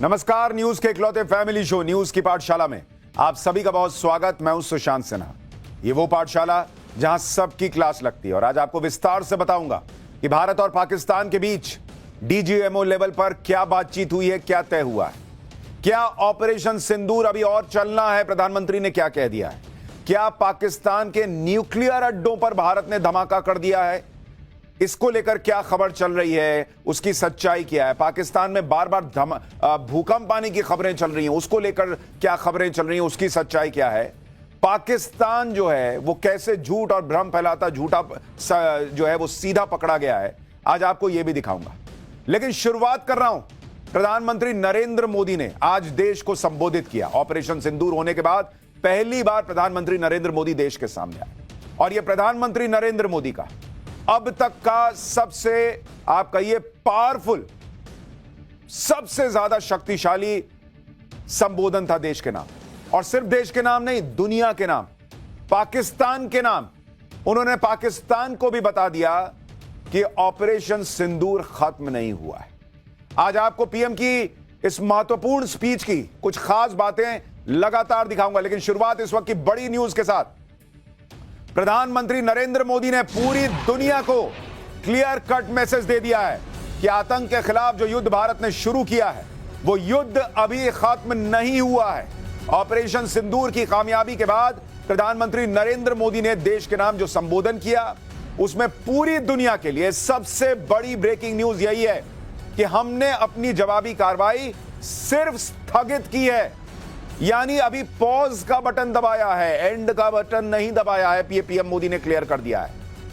नमस्कार, न्यूज के इकलौते फैमिली शो न्यूज की पाठशाला में आप सभी का बहुत स्वागत। मैं हूं सुशांत सिन्हा। ये वो पाठशाला जहां सबकी क्लास लगती है और आज आपको विस्तार से बताऊंगा कि भारत और पाकिस्तान के बीच डीजीएमओ लेवल पर क्या बातचीत हुई है, क्या तय हुआ है, क्या ऑपरेशन सिंदूर अभी और चलना है, प्रधानमंत्री ने क्या कह दिया है, क्या पाकिस्तान के न्यूक्लियर अड्डों पर भारत ने धमाका कर दिया है, इसको लेकर क्या खबर चल रही है, उसकी सच्चाई क्या है। पाकिस्तान में बार बार भूकंप आने की खबरें चल रही हैं, उसको लेकर क्या खबरें चल रही हैं, उसकी सच्चाई क्या है। पाकिस्तान जो है वो कैसे झूठ और भ्रम फैलाता, झूठा जो है वो सीधा पकड़ा गया है, आज आपको यह भी दिखाऊंगा। लेकिन शुरुआत कर रहा हूं, प्रधानमंत्री नरेंद्र मोदी ने आज देश को संबोधित किया। ऑपरेशन सिंदूर होने के बाद पहली बार प्रधानमंत्री नरेंद्र मोदी देश के सामने आए और यह प्रधानमंत्री नरेंद्र मोदी का अब तक का सबसे, आप कहिए, पावरफुल, सबसे ज्यादा शक्तिशाली संबोधन था देश के नाम। और सिर्फ देश के नाम नहीं, दुनिया के नाम, पाकिस्तान के नाम। उन्होंने पाकिस्तान को भी बता दिया कि ऑपरेशन सिंदूर खत्म नहीं हुआ है। आज आपको पीएम की इस महत्वपूर्ण स्पीच की कुछ खास बातें लगातार दिखाऊंगा, लेकिन शुरुआत इस वक्त की बड़ी न्यूज के साथ। प्रधानमंत्री नरेंद्र मोदी ने पूरी दुनिया को क्लियर कट मैसेज दे दिया है कि आतंक के खिलाफ जो युद्ध भारत ने शुरू किया है वो युद्ध अभी खत्म नहीं हुआ है। ऑपरेशन सिंदूर की कामयाबी के बाद प्रधानमंत्री नरेंद्र मोदी ने देश के नाम जो संबोधन किया उसमें पूरी दुनिया के लिए सबसे बड़ी ब्रेकिंग न्यूज यही है कि हमने अपनी जवाबी कार्रवाई सिर्फ स्थगित की है, यानी अभी पॉज का बटन दबाया है, एंड का बटन नहीं दबाया है। पीएम मोदी ने क्लियर कर दिया है।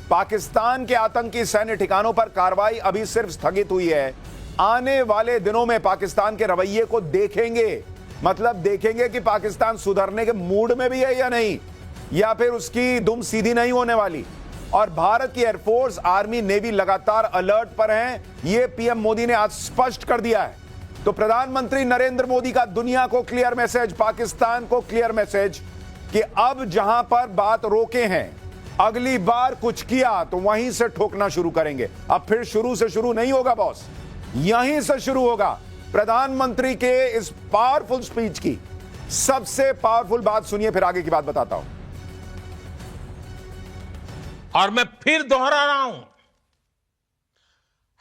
पाकिस्तान के आतंकी सैन्य ठिकानों पर कार्रवाई अभी सिर्फ स्थगित हुई है। आने वाले दिनों में पाकिस्तान के रवैये को देखेंगे, मतलब देखेंगे कि पाकिस्तान सुधरने के मूड में भी है या नहीं, या फिर उसकी दुम सीधी नहीं होने वाली। और भारत की एयरफोर्स, आर्मी, नेवी लगातार अलर्ट पर हैं, यह पीएम मोदी ने आज स्पष्ट कर दिया है। तो प्रधानमंत्री नरेंद्र मोदी का दुनिया को क्लियर मैसेज, पाकिस्तान को क्लियर मैसेज कि अब जहां पर बात रोके हैं, अगली बार कुछ किया तो वहीं से ठोकना शुरू करेंगे। अब फिर शुरू से शुरू नहीं होगा बॉस, यहीं से शुरू होगा। प्रधानमंत्री के इस पावरफुल स्पीच की सबसे पावरफुल बात सुनिए, फिर आगे की बात बताता हूं। और मैं फिर दोहरा रहा हूं,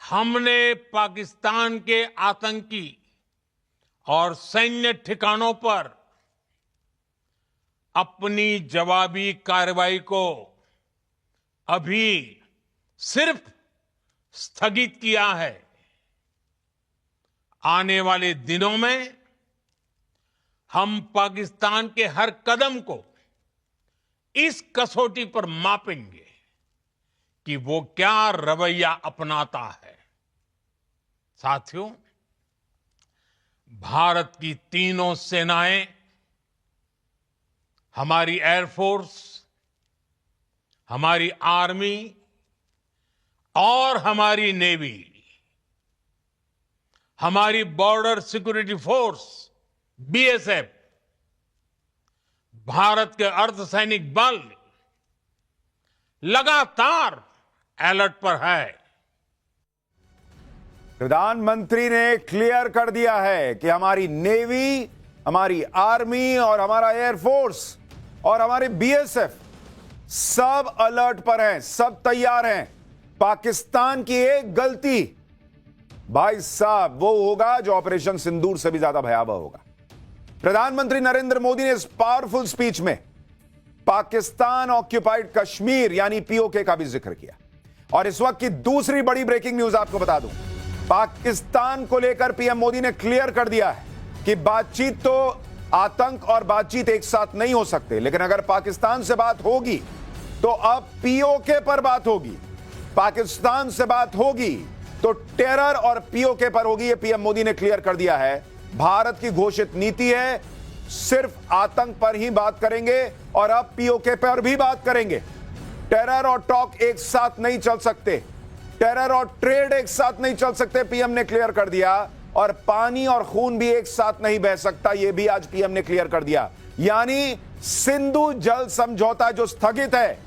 हमने पाकिस्तान के आतंकी और सैन्य ठिकानों पर अपनी जवाबी कार्रवाई को अभी सिर्फ स्थगित किया है। आने वाले दिनों में हम पाकिस्तान के हर कदम को इस कसौटी पर मापेंगे कि वो क्या रवैया अपनाता है। साथियों, भारत की तीनों सेनाएं, हमारी एयरफोर्स, हमारी आर्मी और हमारी नेवी, हमारी border security force BSF, Bharat के अर्धसैनिक बल लगातार अलर्ट पर है। प्रधानमंत्री ने क्लियर कर दिया है कि हमारी नेवी, हमारी आर्मी और हमारा एयरफोर्स और हमारे बीएसएफ सब अलर्ट पर हैं, सब तैयार हैं। पाकिस्तान की एक गलती, भाई साहब, वो होगा जो ऑपरेशन सिंदूर से भी ज्यादा भयावह होगा। प्रधानमंत्री नरेंद्र मोदी ने इस पावरफुल स्पीच में पाकिस्तान ऑक्यूपाइड कश्मीर यानी पीओके का भी जिक्र किया। और इस वक्त की दूसरी बड़ी ब्रेकिंग न्यूज आपको बता दूं, पाकिस्तान को लेकर पीएम मोदी ने क्लियर कर दिया है कि बातचीत, तो आतंक और बातचीत एक साथ नहीं हो सकते, लेकिन अगर पाकिस्तान से बात होगी तो अब पीओके पर बात होगी। पाकिस्तान से बात होगी तो टेरर और पीओके पर होगी, यह पीएम मोदी ने क्लियर कर दिया है। भारत की घोषित नीति है, सिर्फ आतंक पर ही बात करेंगे और अब पीओके पर भी बात करेंगे। टेरर और टॉक एक साथ नहीं चल सकते, टेरर और ट्रेड एक साथ नहीं चल सकते, पीएम ने क्लियर कर दिया। और पानी और खून भी एक साथ नहीं बह सकता, यह भी आज पीएम ने क्लियर कर दिया। यानी सिंधु जल समझौता जो स्थगित है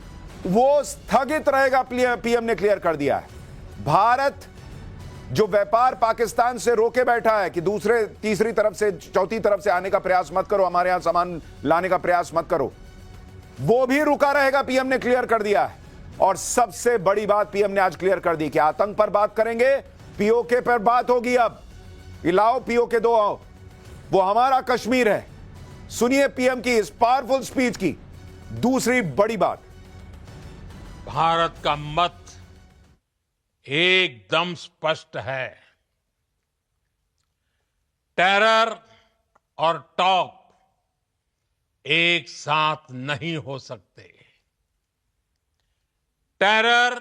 वो स्थगित रहेगा, पीएम ने क्लियर कर दिया है। भारत जो व्यापार पाकिस्तान से रोके बैठा है कि दूसरे तीसरी तरफ से चौथी तरफ से आने का प्रयास मत करो, हमारे यहां सामान लाने का प्रयास मत करो, वो भी रुका रहेगा, पीएम ने क्लियर कर दिया है। और सबसे बड़ी बात पीएम ने आज क्लियर कर दी कि आतंक पर बात करेंगे, पीओके पर बात होगी। अब लाओ पीओके दो आओ, वो हमारा कश्मीर है। सुनिए पीएम की इस पावरफुल स्पीच की दूसरी बड़ी बात। भारत का मत एकदम स्पष्ट है। टेरर और टॉक एक साथ नहीं हो सकते। टेरर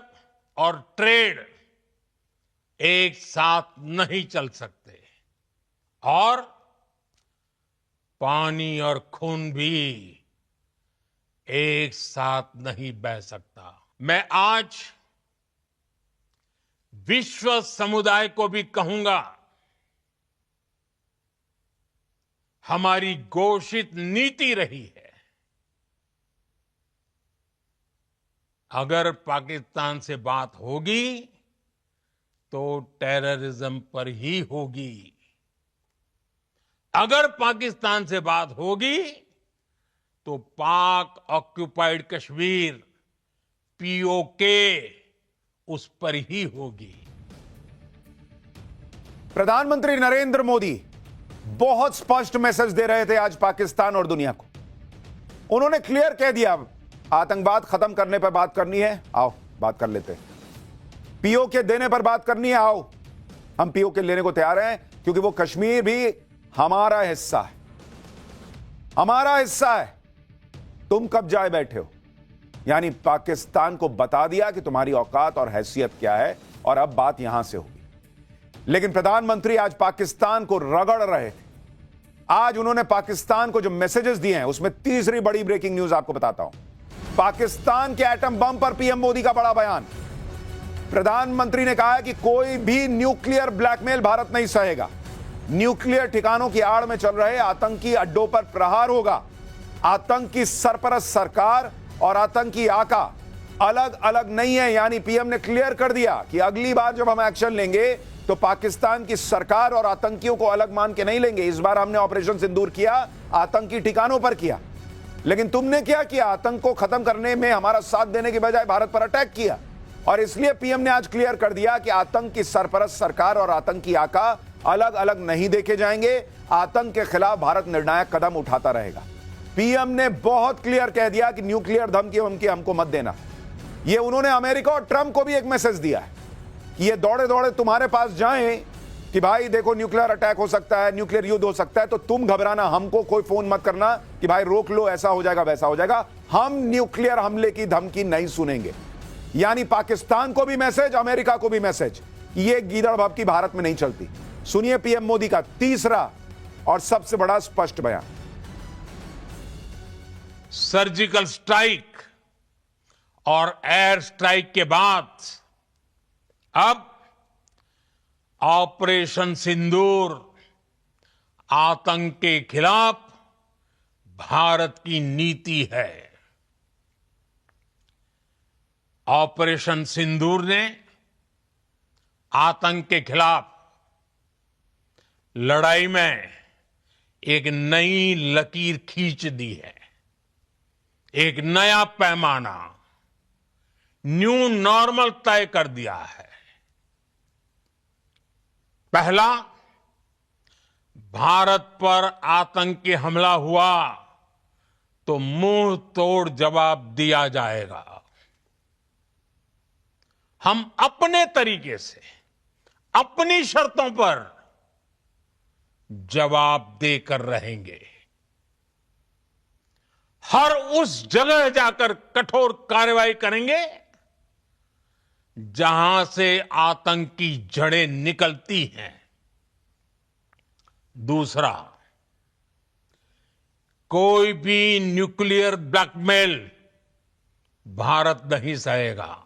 और ट्रेड एक साथ नहीं चल सकते। और पानी और खून भी एक साथ नहीं बह सकता। मैं आज विश्व समुदाय को भी कहूंगा, हमारी घोषित नीति रही है, अगर पाकिस्तान से बात होगी तो टेररिज्म पर ही होगी। अगर पाकिस्तान से बात होगी तो पाक ऑक्युपाइड कश्मीर पीओके उस पर ही होगी। प्रधानमंत्री नरेंद्र मोदी बहुत स्पष्ट मैसेज दे रहे थे आज पाकिस्तान और दुनिया को। उन्होंने क्लियर कह दिया, आतंकवाद खत्म करने पर बात करनी है, आओ बात कर लेते हैं। पीओके देने पर बात करनी है, आओ हम पीओके लेने को तैयार हैं, क्योंकि वो कश्मीर भी हमारा हिस्सा है, हमारा हिस्सा है। तुम कब जाए बैठे हो? यानी पाकिस्तान को बता दिया कि तुम्हारी औकात और हैसियत क्या है, और अब बात यहां से होगी। लेकिन प्रधानमंत्री आज पाकिस्तान को रगड़ रहे थे। आज उन्होंने पाकिस्तान को जो मैसेजेस दिए हैं, उसमें तीसरी बड़ी ब्रेकिंग न्यूज आपको बताता हूं। पाकिस्तान के एटम बम पर पीएम मोदी का बड़ा बयान। प्रधानमंत्री ने कहा है कि कोई भी न्यूक्लियर ब्लैकमेल भारत नहीं सहेगा। न्यूक्लियर ठिकानों की आड़ में चल रहे आतंकी अड्डों पर प्रहार होगा। आतंकी सरपरस्त सरकार और आतंकी आका अलग अलग नहीं है। यानी पीएम ने क्लियर कर दिया कि अगली बार जब हम एक्शन लेंगे तो पाकिस्तान की सरकार और आतंकियों को अलग मान के नहीं लेंगे। इस बार हमने ऑपरेशन सिंदूर किया, आतंकी ठिकानों पर किया, लेकिन तुमने क्या किया? आतंक को खत्म करने में हमारा साथ देने के बजाय भारत पर अटैक किया। और इसलिए पीएम ने आज क्लियर कर दिया कि आतंक की सरपरस्त सरकार और आतंकी आका अलग अलग नहीं देखे जाएंगे। आतंक के खिलाफ भारत निर्णायक कदम उठाता रहेगा। पीएम ने बहुत क्लियर कह दिया कि न्यूक्लियर धमकी वमकी हमको मत देना। ये उन्होंने अमेरिका और ट्रंप को भी एक मैसेज दिया है कि ये दौड़े दौड़े तुम्हारे पास जाएं कि भाई देखो न्यूक्लियर अटैक हो सकता है, न्यूक्लियर युद्ध हो सकता है, तो तुम घबराना, हमको कोई फोन मत करना कि भाई रोक लो, ऐसा हो जाएगा वैसा हो जाएगा। हम न्यूक्लियर हमले की धमकी नहीं सुनेंगे। यानी पाकिस्तान को भी मैसेज, अमेरिका को भी मैसेज, ये गीदड़ भभकी भारत में नहीं चलती। सुनिए पीएम मोदी का तीसरा और सबसे बड़ा स्पष्ट बयान। सर्जिकल स्ट्राइक और एयर स्ट्राइक के बाद अब ऑपरेशन सिंदूर आतंक के खिलाफ भारत की नीति है। ऑपरेशन सिंदूर ने आतंक के खिलाफ लड़ाई में एक नई लकीर खींच दी है, एक नया पैमाना, न्यू नॉर्मल तय कर दिया है। पहला, भारत पर आतंकी हमला हुआ तो मुंह तोड़ जवाब दिया जाएगा। हम अपने तरीके से, अपनी शर्तों पर जवाब देकर रहेंगे। हर उस जगह जाकर कठोर कार्रवाई करेंगे जहां से आतंक की जड़ें निकलती हैं। दूसरा, कोई भी न्यूक्लियर ब्लैकमेल भारत नहीं सहेगा।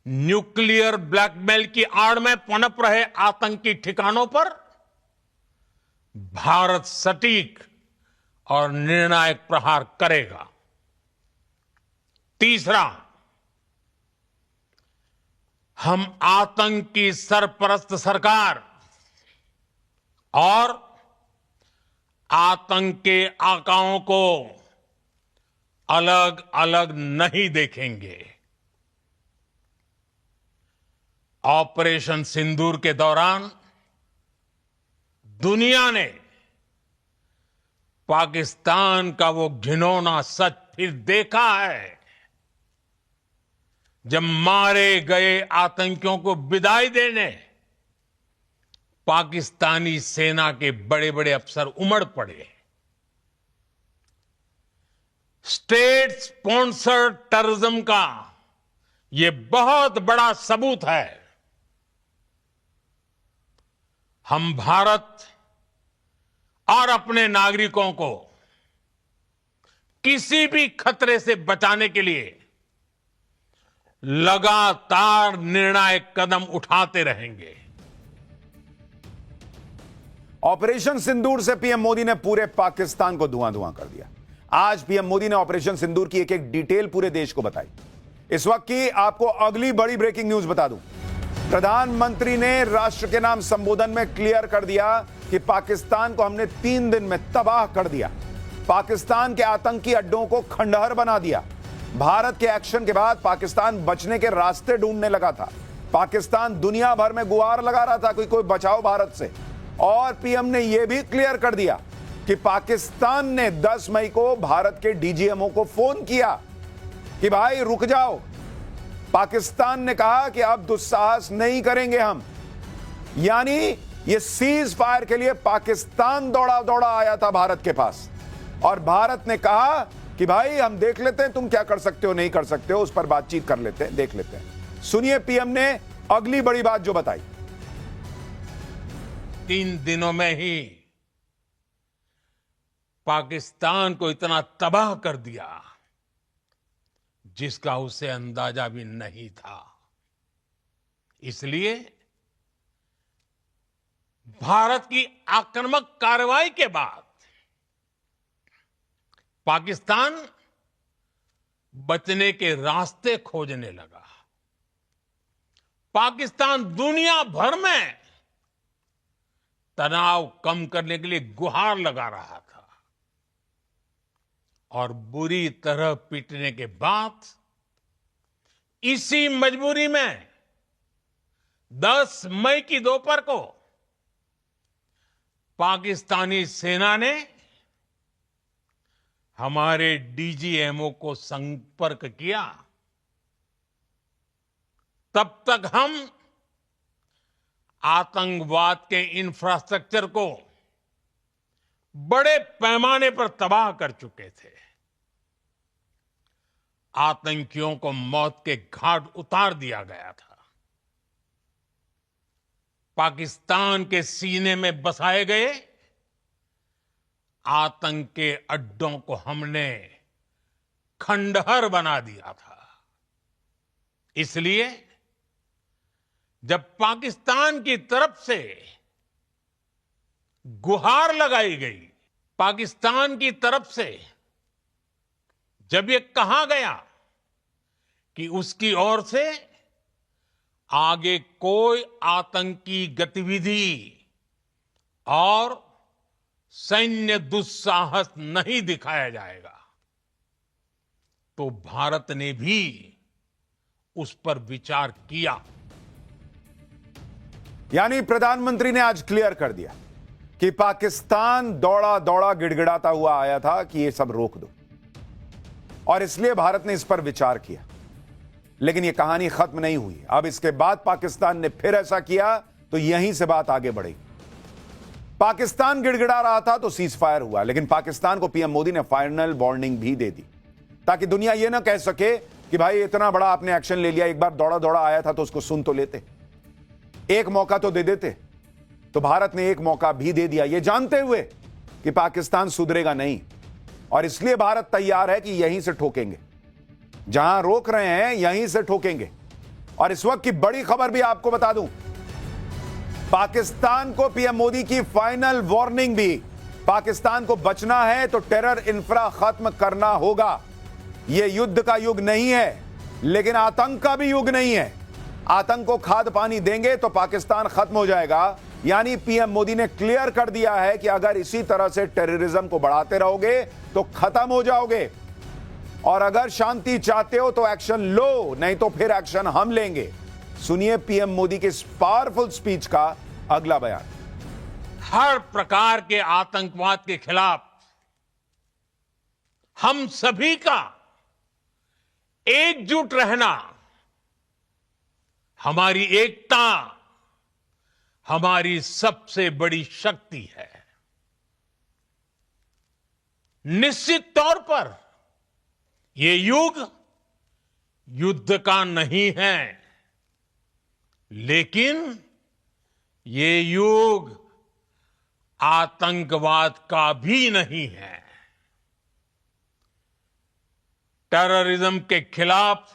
न्यूक्लियर ब्लैकमेल की आड़ में पनप रहे आतंकी ठिकानों पर भारत सटीक और निर्णायक प्रहार करेगा। तीसरा, हम आतंक की सरपरस्त सरकार और आतंक के आकाओं को अलग अलग नहीं देखेंगे। ऑपरेशन सिंदूर के दौरान दुनिया ने पाकिस्तान का वो घिनौना सच फिर देखा है, जब मारे गए आतंकियों को विदाई देने पाकिस्तानी सेना के बड़े बड़े अफसर उमड़ पड़े। स्टेट स्पॉन्सर्ड टेररिज्म का यह बहुत बड़ा सबूत है। हम भारत और अपने नागरिकों को किसी भी खतरे से बचाने के लिए लगातार निर्णायक कदम उठाते रहेंगे। ऑपरेशन सिंदूर से पीएम मोदी ने पूरे पाकिस्तान को धुआं धुआं कर दिया। आज पीएम मोदी ने ऑपरेशन सिंदूर की एक एक डिटेल पूरे देश को बताई। इस वक्त की आपको अगली बड़ी ब्रेकिंग न्यूज बता दूं। प्रधानमंत्री ने राष्ट्र के नाम संबोधन में क्लियर कर दिया कि पाकिस्तान को हमने 3 दिन में तबाह कर दिया। पाकिस्तान के आतंकी अड्डों को खंडहर बना दिया। भारत के एक्शन के बाद पाकिस्तान बचने के रास्ते ढूंढने लगा था। पाकिस्तान दुनिया भर में गुहार लगा रहा था कोई बचाओ भारत से। और पीएम ने यह भी क्लियर कर दिया कि पाकिस्तान ने 10 मई को भारत के डीजीएमओ को फोन किया कि भाई रुक जाओ। पाकिस्तान ने कहा कि अब दुस्साहस नहीं करेंगे हम। यानी ये सीज फायर के लिए पाकिस्तान दौड़ा दौड़ा आया था भारत के पास, और भारत ने कहा कि भाई हम देख लेते हैं तुम क्या कर सकते हो नहीं कर सकते हो, उस पर बातचीत कर लेते हैं, देख लेते हैं। सुनिए पीएम ने अगली बड़ी बात जो बताई। 3 दिनों में ही पाकिस्तान को इतना तबाह कर दिया जिसका उसे अंदाजा भी नहीं था। इसलिए भारत की आक्रामक कार्रवाई के बाद पाकिस्तान बचने के रास्ते खोजने लगा। पाकिस्तान दुनिया भर में तनाव कम करने के लिए गुहार लगा रहा था, और बुरी तरह पीटने के बाद इसी मजबूरी में 10 मई की दोपहर को पाकिस्तानी सेना ने हमारे डीजीएमओ को संपर्क किया। तब तक हम आतंकवाद के इंफ्रास्ट्रक्चर को बड़े पैमाने पर तबाह कर चुके थे। आतंकियों को मौत के घाट उतार दिया गया था। पाकिस्तान के सीने में बसाए गए आतंक के अड्डों को हमने खंडहर बना दिया था। इसलिए जब पाकिस्तान की तरफ से गुहार लगाई गई, पाकिस्तान की तरफ से जब ये कहा गया कि उसकी ओर से आगे कोई आतंकी गतिविधि और सैन्य दुस्साहस नहीं दिखाया जाएगा, तो भारत ने भी उस पर विचार किया। यानी प्रधानमंत्री ने आज क्लियर कर दिया कि पाकिस्तान दौड़ा दौड़ा गिड़गिड़ाता हुआ आया था कि ये सब रोक दो, और इसलिए भारत ने इस पर विचार किया। लेकिन ये कहानी खत्म नहीं हुई। अब इसके बाद पाकिस्तान ने फिर ऐसा किया तो यहीं से बात आगे बढ़ी। पाकिस्तान गिड़गिड़ा रहा था तो सीज फायर हुआ, लेकिन पाकिस्तान को पीएम मोदी ने फाइनल वार्निंग भी दे दी ताकि दुनिया यह ना कह सके कि भाई इतना बड़ा आपने एक्शन ले लिया, एक बार दौड़ा दौड़ा आया था तो उसको सुन तो लेते, एक मौका तो दे देते। तो भारत ने एक मौका भी दे दिया, यह जानते हुए कि पाकिस्तान सुधरेगा नहीं, और इसलिए भारत तैयार है कि यहीं से ठोकेंगे, जहां रोक रहे हैं यहीं से ठोकेंगे। और इस वक्त की बड़ी खबर भी आपको बता दूं, पाकिस्तान को पीएम मोदी की फाइनल वार्निंग भी। पाकिस्तान को बचना है तो टेरर इंफ्रा खत्म करना होगा। यह युद्ध का युग नहीं है, लेकिन आतंक का भी युग नहीं है। आतंक को खाद पानी देंगे तो पाकिस्तान खत्म हो जाएगा। यानी पीएम मोदी ने क्लियर कर दिया है कि अगर इसी तरह से टेररिज्म को बढ़ाते रहोगे तो खत्म हो जाओगे, और अगर शांति चाहते हो तो एक्शन लो, नहीं तो फिर एक्शन हम लेंगे। सुनिए पीएम मोदी के इस पावरफुल स्पीच का अगला बयान। हर प्रकार के आतंकवाद के खिलाफ हम सभी का एकजुट रहना, हमारी एकता हमारी सबसे बड़ी शक्ति है। निश्चित तौर पर ये युग युद्ध का नहीं है, लेकिन ये युग आतंकवाद का भी नहीं है। टेररिज्म के खिलाफ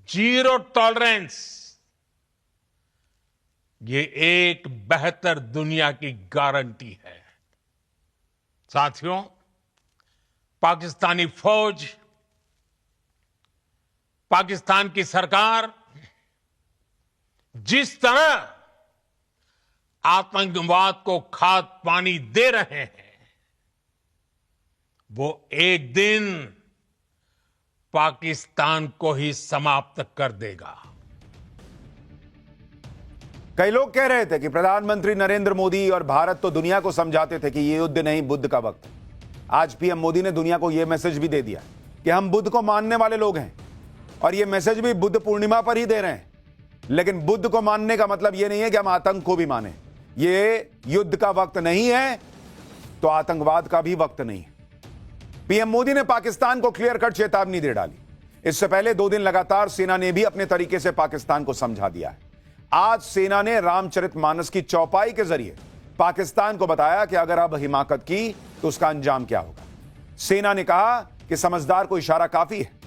जीरो टॉलरेंस, ये एक बेहतर दुनिया की गारंटी है। साथियों, पाकिस्तानी फौज, पाकिस्तान की सरकार जिस तरह आतंकवाद को खाद पानी दे रहे हैं, वो एक दिन पाकिस्तान को ही समाप्त कर देगा। कई लोग कह रहे थे कि प्रधानमंत्री नरेंद्र मोदी और भारत तो दुनिया को समझाते थे कि ये युद्ध नहीं, बुद्ध का वक्त है। आज पीएम मोदी ने दुनिया को यह मैसेज भी दे दिया कि हम बुद्ध को मानने वाले लोग हैं, और यह मैसेज भी बुद्ध पूर्णिमा पर ही दे रहे हैं। लेकिन बुद्ध को मानने का मतलब यह नहीं है कि हम आतंक को भी माने। ये युद्ध का वक्त नहीं है तो आतंकवाद का भी वक्त नहीं है। पीएम मोदी ने पाकिस्तान को क्लियर कट चेतावनी दे डाली। इससे पहले 2 दिन लगातार सेना ने भी अपने तरीके से पाकिस्तान को समझा दिया है। आज सेना ने रामचरितमानस की चौपाई के जरिए पाकिस्तान को बताया कि अगर अब हिमाकत की तो उसका अंजाम क्या होगा। सेना ने कहा कि समझदार को इशारा काफी है।